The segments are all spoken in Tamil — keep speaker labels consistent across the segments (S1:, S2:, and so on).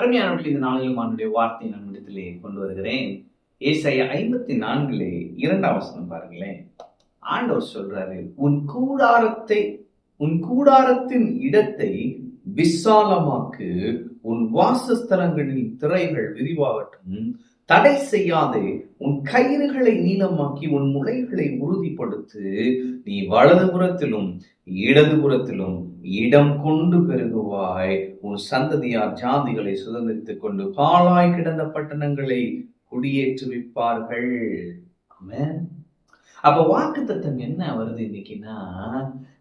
S1: அருமையானவர்கள், இந்த நாளிலும் அவனுடைய வார்த்தை நம்மிடத்திலே கொண்டு வருகிறேன். ஏசாயா 54 2ஆம் வசனம் பாருங்களேன். ஆண்டவர் சொல்றாரு, உன் கூடாரத்தின் இடத்தை விசாலமாக்கு, உன் வாசஸ்தலங்களின் திரைகள் விரிவாகட்டும், தடை செய்யாதே, உன் கயிறுகளை நீளமாக்கி உன் முளைகளை உறுதிப்படுத்து, நீ வலதுபுறத்திலும் இடதுபுறத்திலும் இடம் கொண்டு பெருகுவாய், உன் சந்ததியார் ஜாதிகளை சுதந்திரித்துக் கொண்டு பாழாய் கிடந்த பட்டணங்களை குடியேற்றுவிப்பார்கள். ஆமென். அப்ப வாக்குத்தத்தம் என்ன வருது இன்னைக்குன்னா,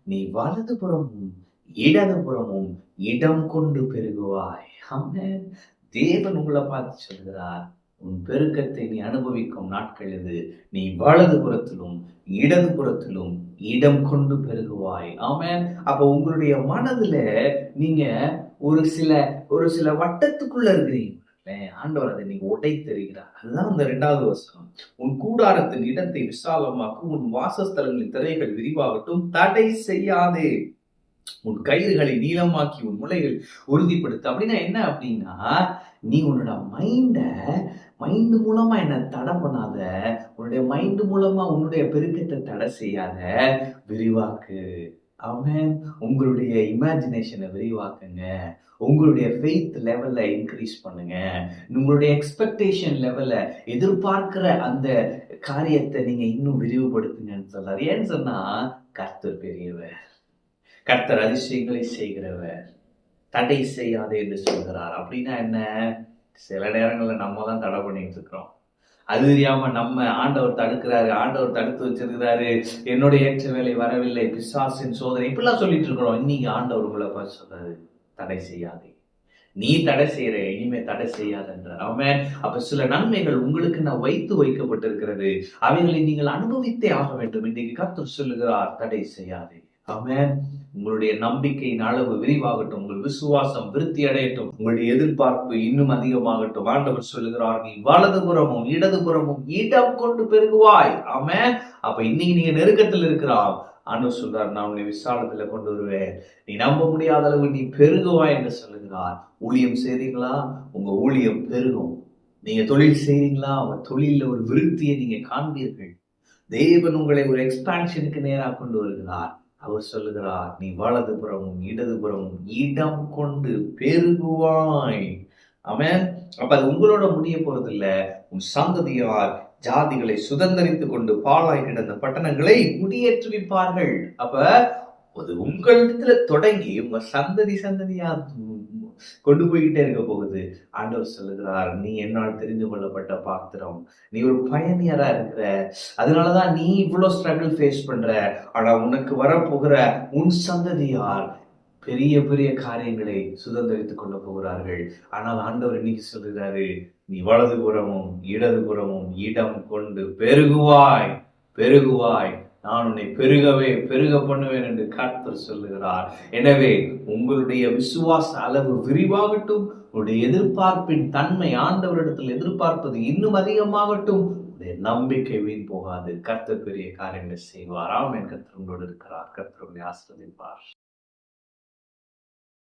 S1: நீ வலதுபுறமும் இடதுபுறமும் இடம் கொண்டு பெருகுவாய். ஆமென். தேவன் உங்களை பார்த்து சொல்கிறார், உன் பெருக்கத்தை நீ அனுபவிக்கும் நாட்கள் இது. நீ வலதுபுறத்திலும் இடதுபுறத்திலும் இடம் கொண்டு பெருகுவாய். ஆமென். அப்ப உங்களுடைய மனதுல நீங்க ஒரு சில வட்டத்துக்குள்ள இருக்கிறீங்க. ஆண்டவர் அதை நீங்க உடை தெரிகிறார். அதுதான் அந்த 2வது வசனம். உன் கூடாரத்தின் இடத்தை விசாலமாக்கும், உன் வாசஸ்தலங்களின் திரைகள் விரிவாகட்டும், தடை செய்யாதே, உன் கயிறுகளை நீளமாக்கி உன் முளைகள் உறுதிப்படுத்து. அப்படின்னா என்ன அப்படின்னா, நீ உன்னோட மைண்ட் மூலமா என்ன தடை பண்ணாத, உன்னுடைய மைண்ட் மூலமா உன்னுடைய பெருக்கத்தை தடை செய்யாத, விரிவாக்கு. ஆமென். உங்களுடைய இமேஜினேஷனை விரிவாக்குங்க. உங்களுடைய ஃபெய்த் லெவல்ல இன்க்ரீஸ் பண்ணுங்க. உங்களுடைய எக்ஸ்பெக்டேஷன் லெவல்ல எதிர்பார்க்கிற அந்த காரியத்தை நீங்க இன்னும் விரிவுபடுத்துங்கன்னு சொல்றாரு. ஏன்னு சொன்னா, கர்த்தர் பெரியவர், கர்த்தர் அதிசயங்களை செய்கிறவர், தடை செய்யாதே என்று சொல்கிறார். அப்படின்னா என்ன? சில நேரங்கள்ல நம்ம தான் தடை பண்ணிட்டு இருக்கிறோம். அது தெரியாம நம்ம ஆண்டவர் தடுக்கிறாரு, ஆண்டவர் தடுத்து வச்சிருக்கிறாரு, என்னுடைய ஏற்ற வேலை வரவில்லை, பிசாசின் சோதனை, இப்படிலாம் சொல்லிட்டு இருக்கிறோம். இன்னைக்கு ஆண்டவர் உங்களை பார்த்து சொல்றாரு, தடை செய்யாதே, நீ தடை செய்யற, இனிமே தடை செய்யாதென்றார். ஆமென். அப்ப சில நன்மைகள் உங்களுக்கு நான் வைக்கப்பட்டிருக்கிறது, அவைகளை நீங்கள் அனுபவித்தே ஆக வேண்டும். இன்னைக்கு கர்த்தர் சொல்லுகிறார், தடை செய்யாதே. ஆமென். உங்களுடைய நம்பிக்கையின் அளவு விரிவாகட்டும், உங்கள் விசுவாசம் விருத்தி அடையட்டும், உங்களுடைய எதிர்பார்ப்பு இன்னும் அதிகமாகட்டும். ஆண்டவர் சொல்லுகிறார், நீ வலதுபுறமும் இடதுபுறமும் இடம் கொண்டு பெருகுவாய். ஆமென். அப்ப இன்னைக்கு நீங்க நெருக்கத்தில் இருக்கிறான், ஆண்டவர் சொல்றார், நான் உன்னை விசாலத்துல கொண்டு வருவேன், நீ நம்ப முடியாத அளவு நீ பெருகுவாய் என்று சொல்லுகிறார். ஊழியம் செய்றீங்களா? உங்க ஊழியம் பெருகும். நீங்க தொழில் செய்றீங்களா? உங்க தொழில ஒரு விருத்தியை நீங்க காண்பீர்கள். தேவன் உங்களை ஒரு எக்ஸ்பான்ஷனுக்கு நேராக கொண்டு வருகிறார். அவர் சொல்லுகிறார், நீ வலதுபுறமும் இடதுபுறமும் இடம் கொண்டு பெருகுவாய். ஆமென். அப்ப அது உங்களோட முடிய போறது இல்ல, உன் சந்ததியார் ஜாதிகளை சுதந்திரித்துக் கொண்டு பாழாய் கிடந்த பட்டணங்களை குடியேற்றுவிப்பார்கள். அப்ப அது உங்களிடத்துல தொடங்கி உங்க சந்ததியா கொண்டு போய்கிட்டே இருக்க போகுது. ஆண்டவர் சொல்லுகிறார், நீ என்னால் தெரிந்து கொள்ளப்பட்ட பாத்திரம், நீ ஒரு பயணியரா இருக்கிற, அதனாலதான் நீ இவ்வளவு ஸ்ட்ரகிள் ஃபேஸ் பண்ற. ஆனா உனக்கு வரப்போகிற உன் சந்ததியார் பெரிய பெரிய காரியங்களை சுதந்திரித்துக் கொள்ள போகிறார்கள். ஆனால் ஆண்டவர் இன்னைக்கு சொல்லுகிறாரு, நீ வலதுபுறமும் இடதுபுறமும் இடம் கொண்டு பெருகுவாய், பெருகுவாய், நான் உன்னை பெருக பண்ணுவேன் என்று கர்த்தர் சொல்லுகிறார். எனவே உங்களுடைய விசுவாச அளவு விரிவாகட்டும், உங்களுடைய எதிர்பார்ப்பின் தன்மை, ஆண்டவரிடத்தில் எதிர்பார்ப்பது இன்னும் அதிகமாகட்டும், உங்களுடைய நம்பிக்கை வீண் போகாது. கர்த்தர் பெரிய காரியங்களை செய்வார். ஆமென். கர்த்தர் உங்களோடு இருக்கிறார். கர்த்தர் உங்களை ஆசீர்வதிப்பார்.